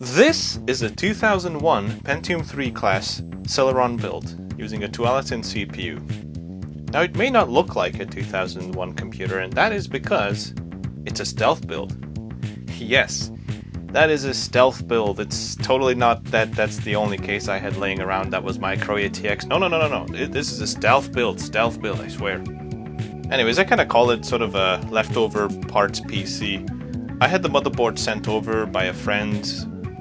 This is a 2001 Pentium 3 class Celeron build using a Tualatin CPU. Now it may not look like a 2001 computer, and that is because it's a stealth build. Yes, that is a stealth build. It's totally not that's the only case I had laying around that was Micro ATX. No. This is a stealth build, I swear. Anyways, I kind of call it sort of a leftover parts PC. I had the motherboard sent over by a friend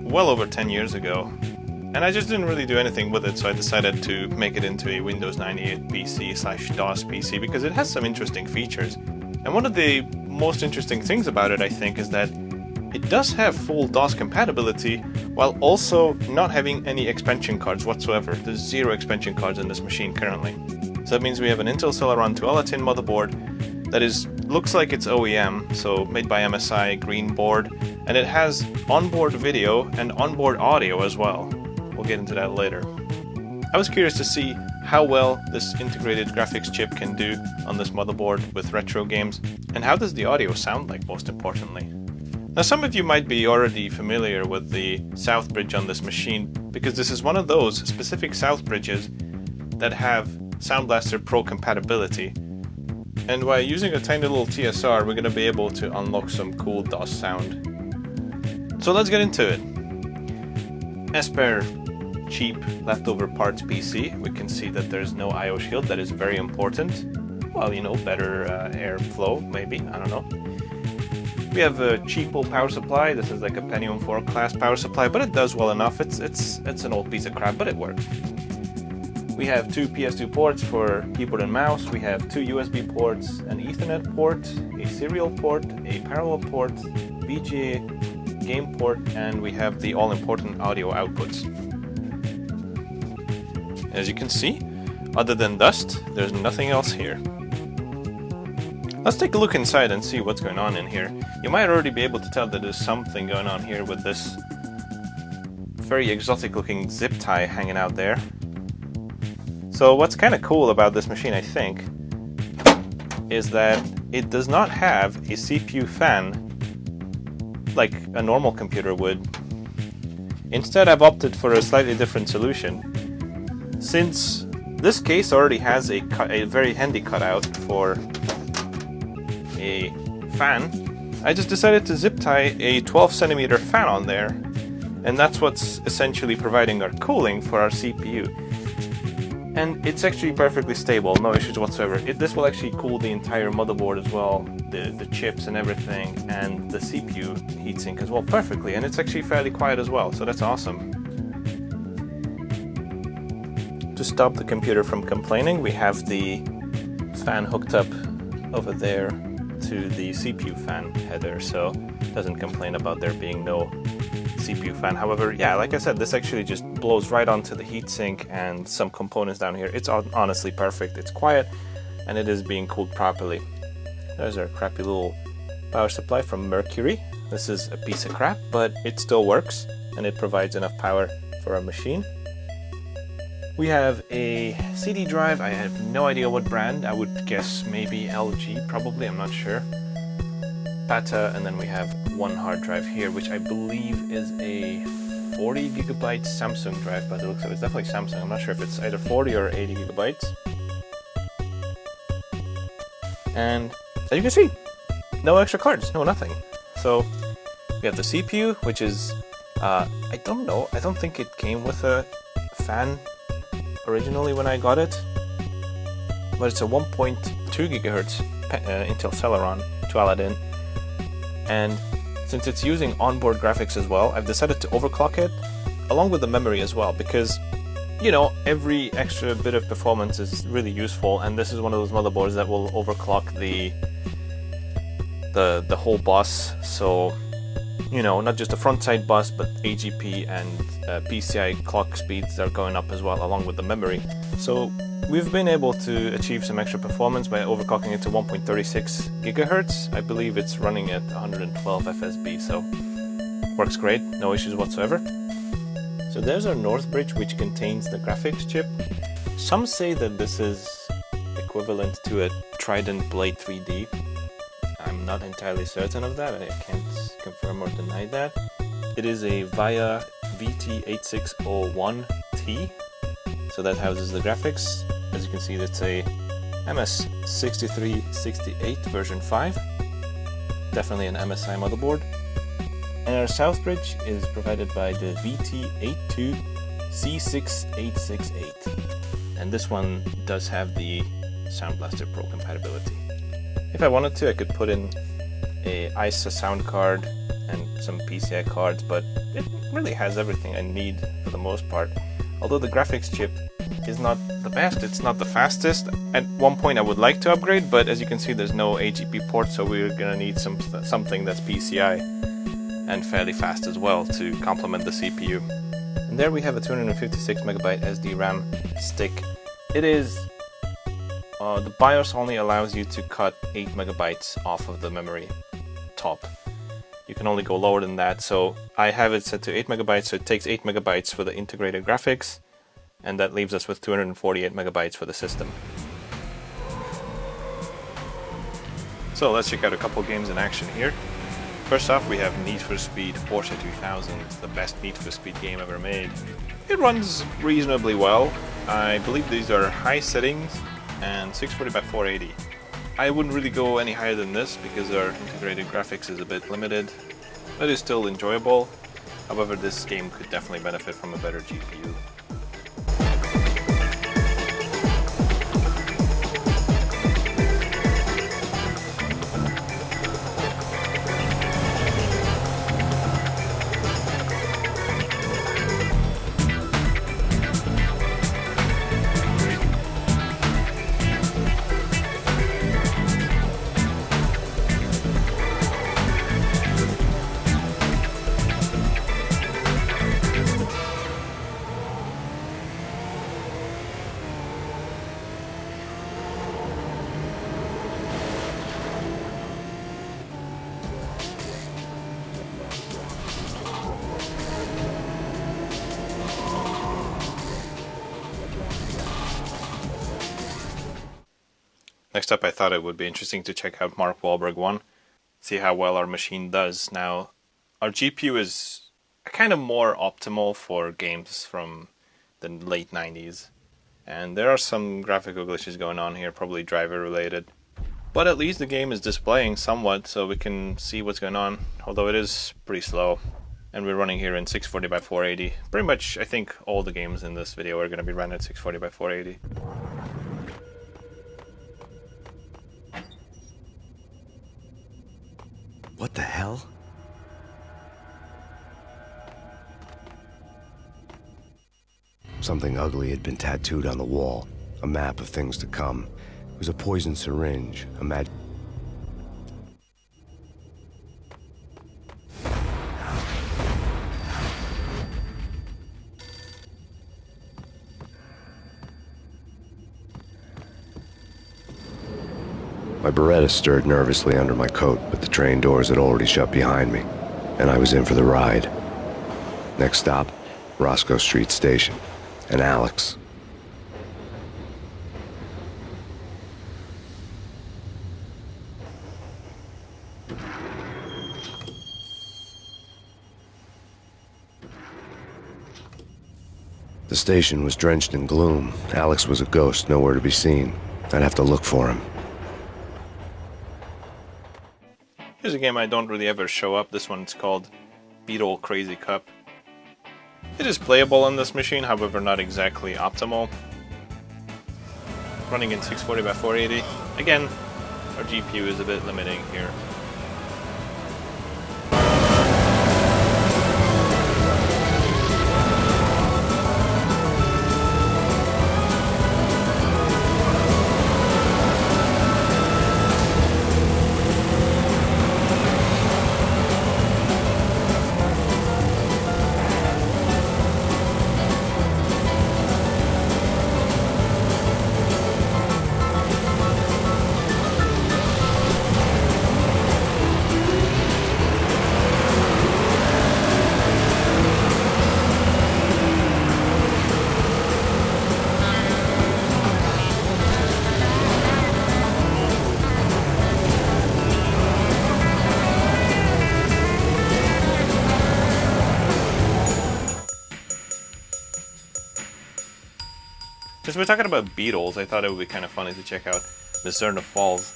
well over 10 years ago, and I just didn't really do anything with it, so I decided to make it into a Windows 98 PC/DOS PC because it has some interesting features. And one of the most interesting things about it, I think, is that it does have full DOS compatibility while also not having any expansion cards whatsoever. There's 0 expansion cards in this machine currently. So that means we have an Intel Celeron Tualatin motherboard that looks like it's OEM, so made by MSI, green board, and it has onboard video and onboard audio as well. We'll get into that later. I was curious to see how well this integrated graphics chip can do on this motherboard with retro games, and how does the audio sound like, most importantly. Now, some of you might be already familiar with the South Bridge on this machine, because this is one of those specific South Bridges that have Sound Blaster Pro compatibility. And by using a tiny little TSR, we're going to be able to unlock some cool DOS sound. So let's get into it. As per cheap leftover parts PC, we can see that there's no I/O shield. That is very important. Well, you know, better airflow, maybe, I don't know. We have a cheapo power supply. This is like a Pentium 4 class power supply, but it does well enough. It's an old piece of crap, but it works. We have 2 PS2 ports for keyboard and mouse. We have 2 USB ports, an Ethernet port, a serial port, a parallel port, VGA game port, and we have the all-important audio outputs. As you can see, other than dust, there's nothing else here. Let's take a look inside and see what's going on in here. You might already be able to tell that there's something going on here with this very exotic-looking zip tie hanging out there. So what's kind of cool about this machine, I think, is that it does not have a CPU fan like a normal computer would. Instead, I've opted for a slightly different solution. Since this case already has a very handy cutout for a fan, I just decided to zip tie a 12cm fan on there, and that's what's essentially providing our cooling for our CPU. And it's actually perfectly stable, no issues whatsoever. This will actually cool the entire motherboard as well, the chips and everything, and the CPU heatsink as well perfectly, and it's actually fairly quiet as well, so that's awesome. To stop the computer from complaining, we have the fan hooked up over there to the CPU fan header, so it doesn't complain about there being no CPU fan. However, yeah, like I said, this actually just blows right onto the heatsink and some components down here. It's honestly perfect. It's quiet, and it is being cooled properly. There's our crappy little power supply from Mercury. This is a piece of crap, but it still works, and it provides enough power for our machine. We have a CD drive. I have no idea what brand. I would guess maybe LG, probably, I'm not sure. SATA, and then we have one hard drive here, which I believe is a 40 gigabyte Samsung drive, but it looks like it's definitely Samsung. I'm not sure if it's either 40 or 80 gigabytes. And as you can see, no extra cards, no nothing. So we have the CPU, which is, I don't know, I don't think it came with a fan originally when I got it, but it's a 1.2 gigahertz Intel Celeron Tualatin. And since it's using onboard graphics as well, I've decided to overclock it, along with the memory as well, because, you know, every extra bit of performance is really useful, and this is one of those motherboards that will overclock the whole bus, so, you know, not just the front side bus, but AGP and PCI clock speeds are going up as well, along with the memory. So we've been able to achieve some extra performance by overclocking it to 1.36 gigahertz. I believe it's running at 112 FSB, so works great, no issues whatsoever. So there's our North Bridge, which contains the graphics chip. Some say that this is equivalent to a Trident Blade 3D. I'm not entirely certain of that, I can't confirm or deny that. It is a VIA VT8601T, so that houses the graphics. As you can see, it's a MS2368 version 5, definitely an MSI motherboard. And our south bridge is provided by the VT82C6868, and this one does have the Sound Blaster Pro compatibility. If I wanted to, I could put in a ISA sound card and some PCI cards, but it really has everything I need for the most part. Although the graphics chip is not the best, it's not the fastest. At one point I would like to upgrade, but as you can see there's no AGP port, so we're gonna need something that's PCI and fairly fast as well to complement the CPU. And there we have a 256MB SDRAM stick. It is the BIOS only allows you to cut 8MB off of the memory top. You can only go lower than that, so I have it set to 8MB, so it takes 8MB for the integrated graphics, and that leaves us with 248MB for the system. So let's check out a couple games in action here. First off, we have Need for Speed Porsche 2000, the best Need for Speed game ever made. It runs reasonably well. I believe these are high settings and 640x480. I wouldn't really go any higher than this because our integrated graphics is a bit limited, but it's still enjoyable. However, this game could definitely benefit from a better GPU. Next up, I thought it would be interesting to check out Wahlberg One, see how well our machine does. Now, our GPU is kind of more optimal for games from the late 90s, and there are some graphical glitches going on here, probably driver related. But at least the game is displaying somewhat, so we can see what's going on, although it is pretty slow. And we're running here in 640x480. Pretty much, I think all the games in this video are going to be run at 640x480. What the hell? Something ugly had been tattooed on the wall. A map of things to come. It was a poison syringe, a magic... My Beretta stirred nervously under my coat, but the train doors had already shut behind me, and I was in for the ride. Next stop, Roscoe Street Station, and Alex. The station was drenched in gloom. Alex was a ghost, nowhere to be seen. I'd have to look for him. Here's a game I don't really ever show up. This one's called Beetle Crazy Cup. It is playable on this machine, however not exactly optimal. Running in 640x480. Again, our GPU is a bit limiting here. Since we're talking about Beetles, I thought it would be kind of funny to check out Nera Falls.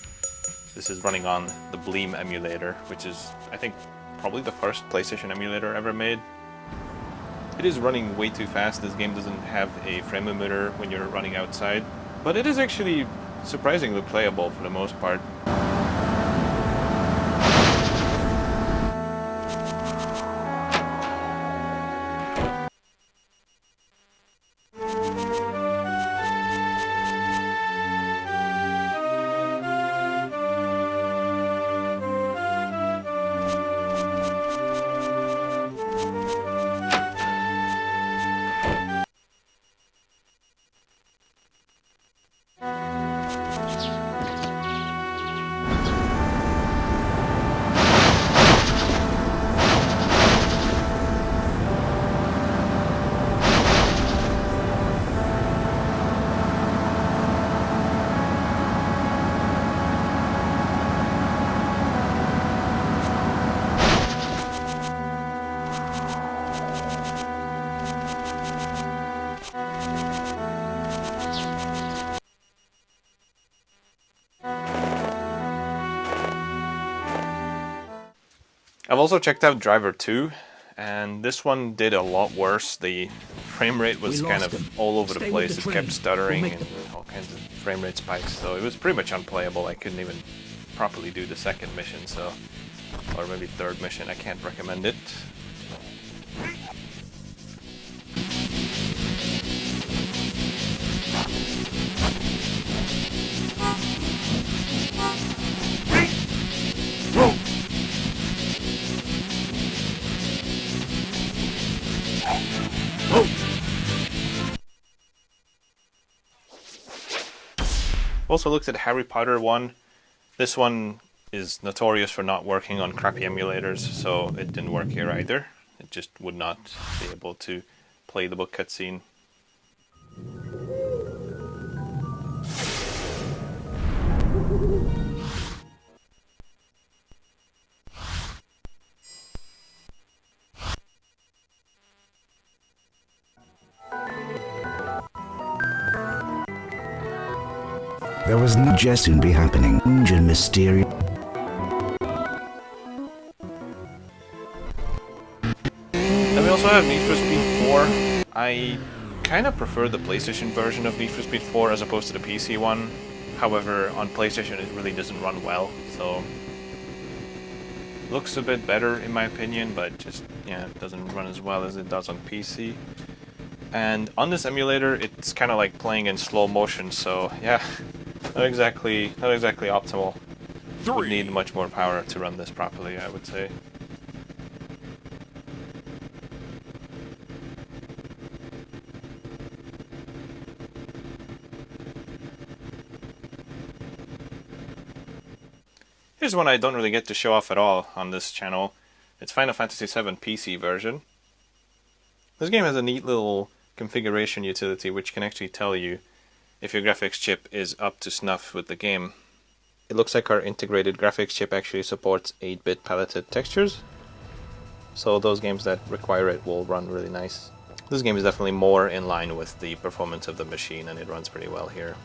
This is running on the Bleem emulator, which is, I think, probably the first PlayStation emulator ever made. It is running way too fast. This game doesn't have a frame limiter when you're running outside, but it is actually surprisingly playable for the most part. I've also checked out Driver 2, and this one did a lot worse. The frame rate was kind of all over the place. It kept stuttering and all kinds of frame rate spikes, so it was pretty much unplayable. I couldn't even properly do the second mission, so, or maybe third mission. I can't recommend it. Also looked at Harry Potter 1. This one is notorious for not working on crappy emulators, so it didn't work here either. It just would not be able to play the book cutscene. There was no jest soon be happening. And mysterious. Then we also have Need for Speed 4. I kind of prefer the PlayStation version of Need for Speed 4 as opposed to the PC one. However, on PlayStation it really doesn't run well, so looks a bit better in my opinion, but just, yeah, it doesn't run as well as it does on PC. And on this emulator, it's kind of like playing in slow motion, so yeah, not exactly optimal. Would need much more power to run this properly, I would say. Here's one I don't really get to show off at all on this channel. It's Final Fantasy VII PC version. This game has a neat little configuration utility which can actually tell you if your graphics chip is up to snuff with the game. It looks like our integrated graphics chip actually supports 8-bit paletted textures, so those games that require it will run really nice. This game is definitely more in line with the performance of the machine, and it runs pretty well here.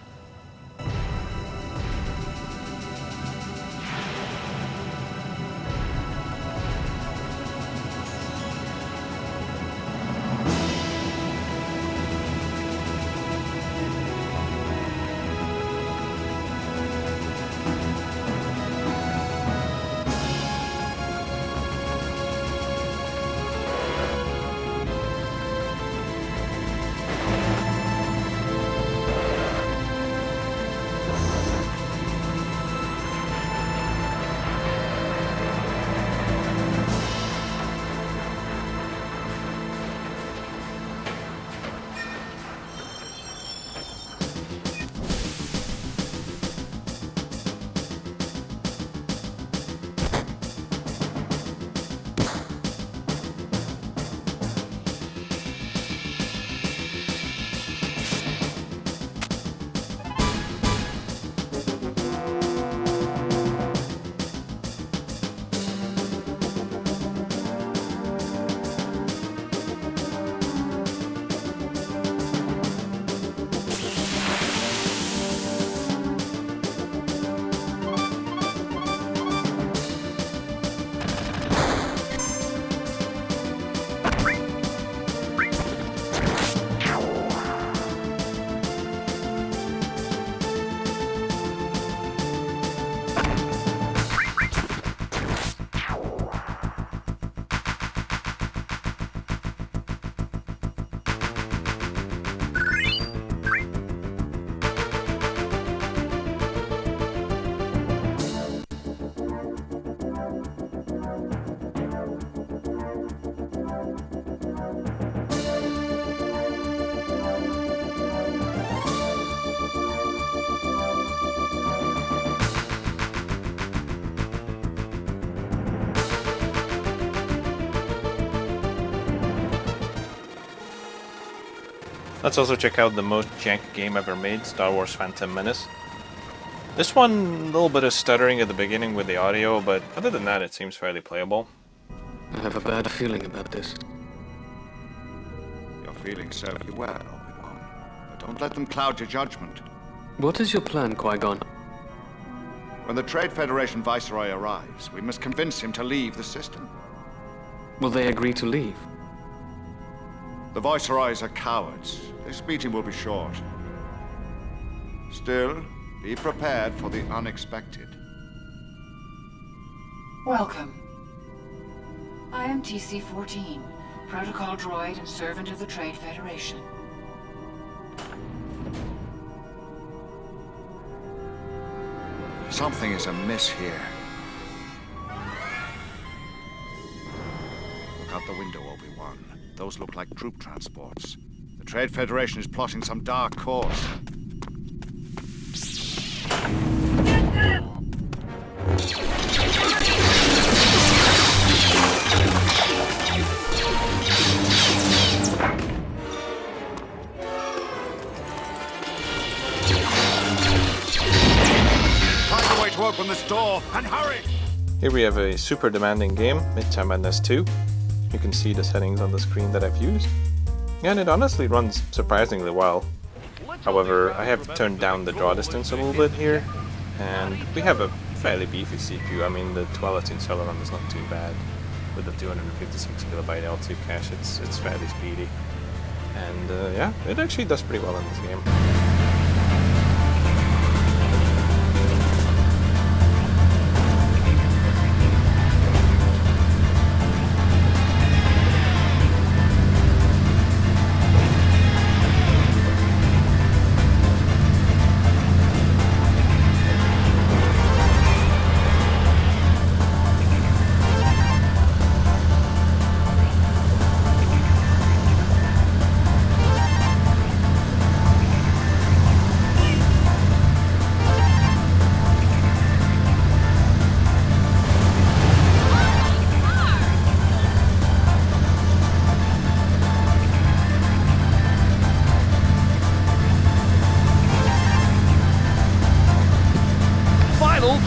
Let's also check out the most jank game ever made, Star Wars Phantom Menace. This one, a little bit of stuttering at the beginning with the audio, but other than that it seems fairly playable. I have a bad feeling about this. Your feelings serve you well, Obi-Wan. But don't let them cloud your judgment. What is your plan, Qui-Gon? When the Trade Federation Viceroy arrives, we must convince him to leave the system. Will they agree to leave? The Viceroys are cowards. This meeting will be short. Still, be prepared for the unexpected. Welcome. I am TC-14, protocol droid and servant of the Trade Federation. Something is amiss here. Look out the window, Obi-Wan. Those look like troop transports. The Trade Federation is plotting some dark course. Find a way to open this door, and hurry! Here we have a super demanding game, Midtown Madness 2. You can see the settings on the screen that I've used, and it honestly runs surprisingly well. However, I have turned down the draw distance a little bit here, and we have a fairly beefy CPU. I mean, the Tualatin Celeron is not too bad. With the 256KB L2 cache, it's fairly speedy. And yeah, it actually does pretty well in this game.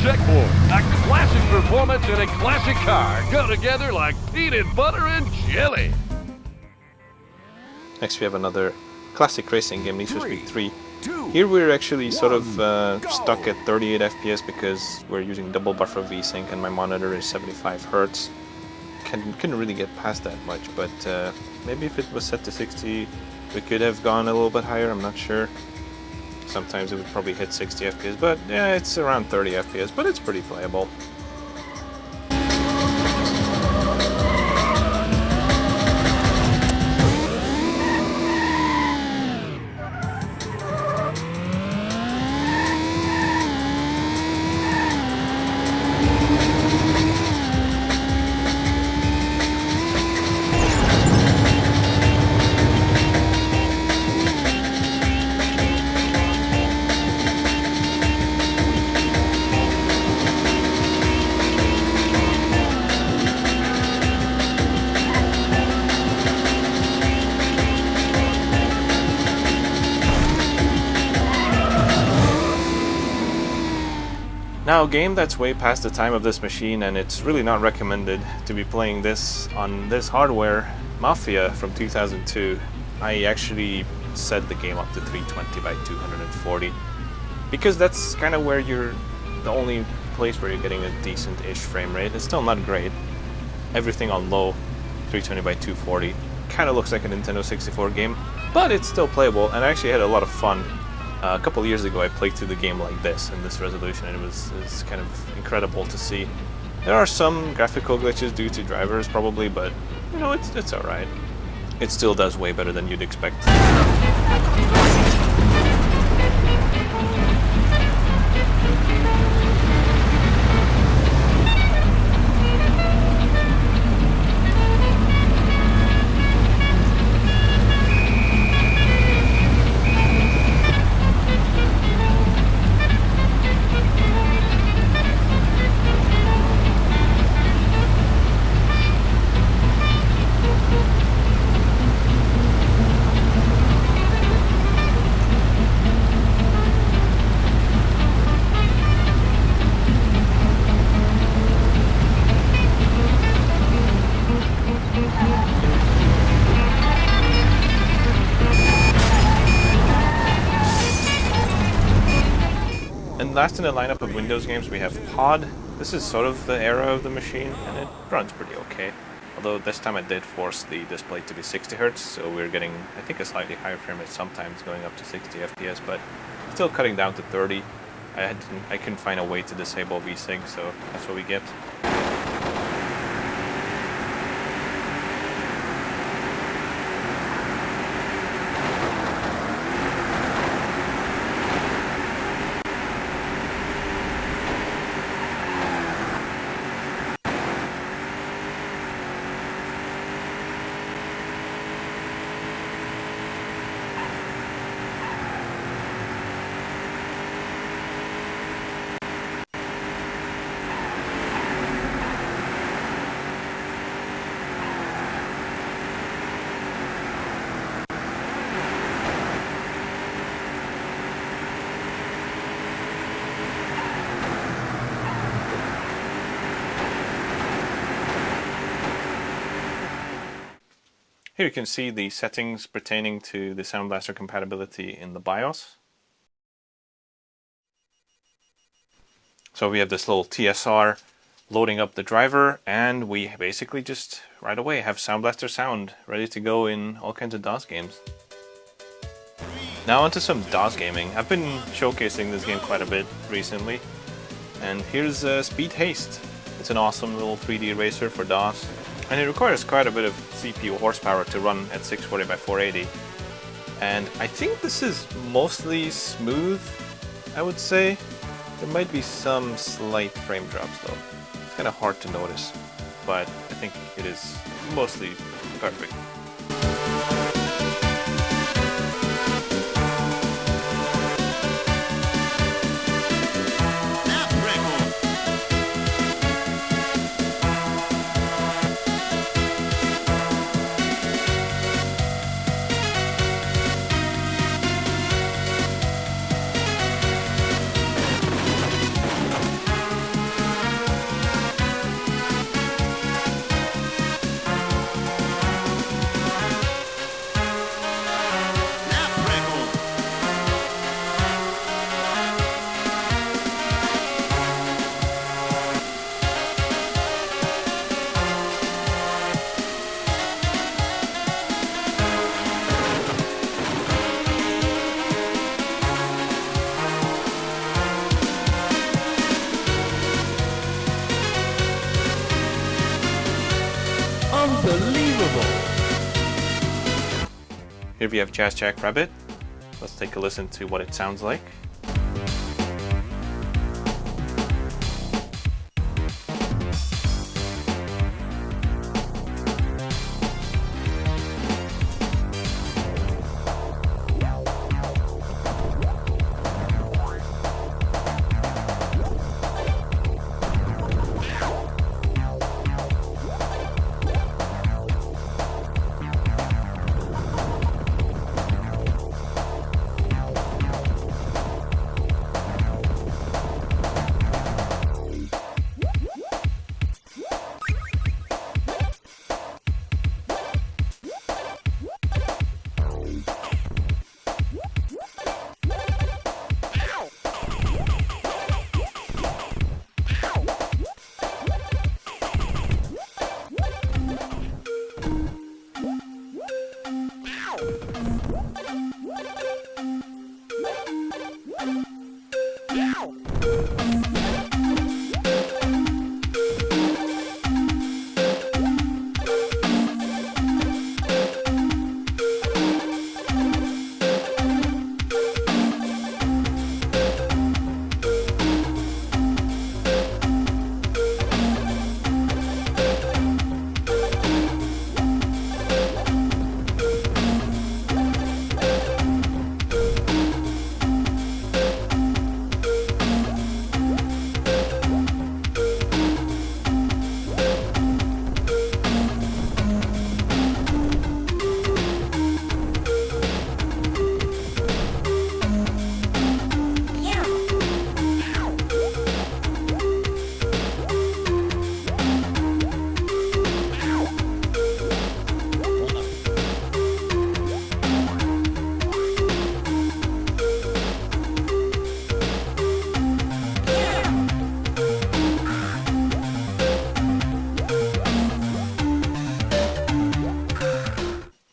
Checkboard. A classic performance in a classic car go together like peanut butter and jelly. Next we have another classic racing game, Need for Speed 3. Here we're actually sort of stuck at 38 FPS because we're using double buffer VSync and my monitor is 75 Hz. Couldn't really get past that much, but maybe if it was set to 60 we could have gone a little bit higher, I'm not sure. Sometimes it would probably hit 60 FPS, but yeah, it's around 30 FPS, but it's pretty playable. Now, a game that's way past the time of this machine, and it's really not recommended to be playing this on this hardware, Mafia from 2002. I actually set the game up to 320 by 240 because that's kind of where you're the only place where you're getting a decent-ish frame rate. It's still not great. Everything on low, 320 by 240, kind of looks like a Nintendo 64 game, but it's still playable, and I actually had a lot of fun. A couple years ago I played through the game like this, in this resolution, and it was kind of incredible to see. There are some graphical glitches due to drivers probably, but you know, it's alright. It still does way better than you'd expect. last in the lineup of Windows games we have Pod. This is sort of the era of the machine, and it runs pretty okay. Although this time I did force the display to be 60 Hz, so we're getting, I think, a slightly higher frame rate sometimes, going up to 60 FPS, but still cutting down to 30. I couldn't find a way to disable VSync, so that's what we get. Here you can see the settings pertaining to the Sound Blaster compatibility in the BIOS. So we have this little TSR loading up the driver, and we basically just right away have Sound Blaster sound ready to go in all kinds of DOS games. Now onto some DOS gaming. I've been showcasing this game quite a bit recently, and here's Speed Haste. It's an awesome little 3D racer for DOS. And it requires quite a bit of CPU horsepower to run at 640 by 480. And I think this is mostly smooth, I would say. There might be some slight frame drops though. It's kind of hard to notice, but I think it is mostly perfect. Here we have Jazz Jack Rabbit. Let's take a listen to what it sounds like.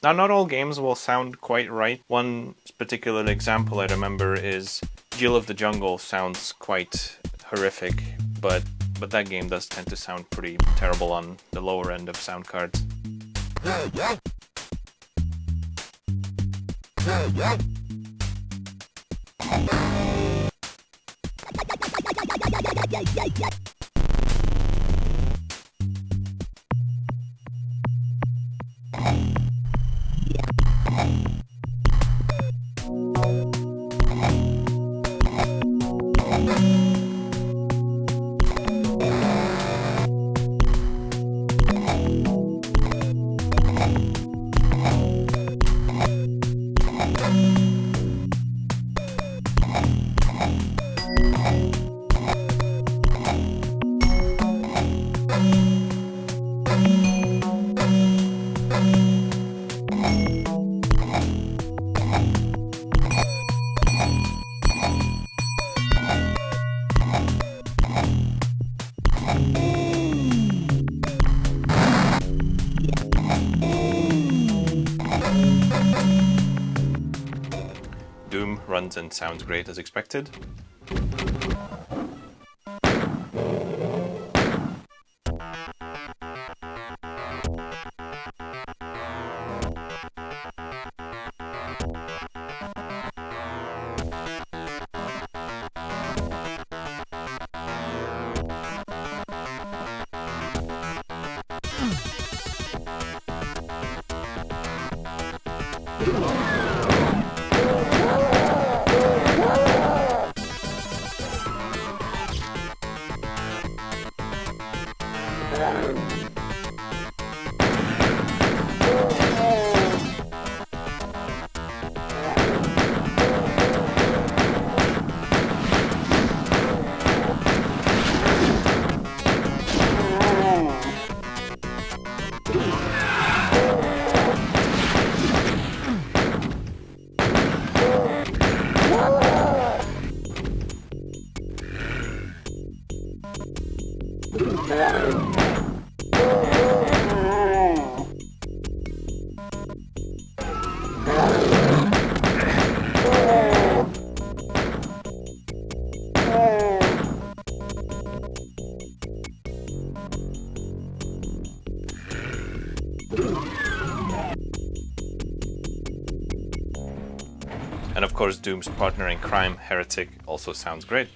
Now, not all games will sound quite right. One particular example I remember is Jill of the Jungle sounds quite horrific, but that game does tend to sound pretty terrible on the lower end of sound cards. Doom runs and sounds great as expected. And of course, Doom's partner in crime, Heretic, also sounds great.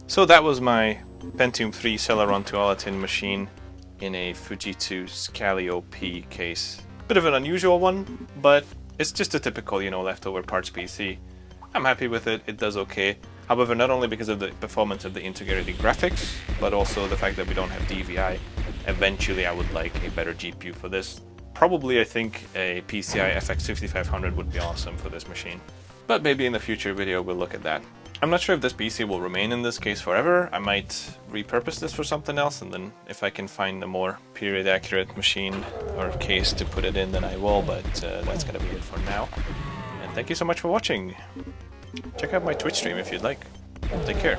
So that was my Pentium 3 Celeron Tualatin machine in a Fujitsu Scalio P case. Bit of an unusual one, but it's just a typical, leftover parts PC. I'm happy with it, it does okay. However, not only because of the performance of the integrated graphics, but also the fact that we don't have DVI. Eventually I would like a better GPU for this. Probably I think a PCI FX 5500 would be awesome for this machine. But maybe in the future video we'll look at that. I'm not sure if this PC will remain in this case forever. I might repurpose this for something else, and then if I can find a more period accurate machine or case to put it in, then I will, but that's gonna be it for now. And thank you so much for watching. Check out my Twitch stream if you'd like. Take care.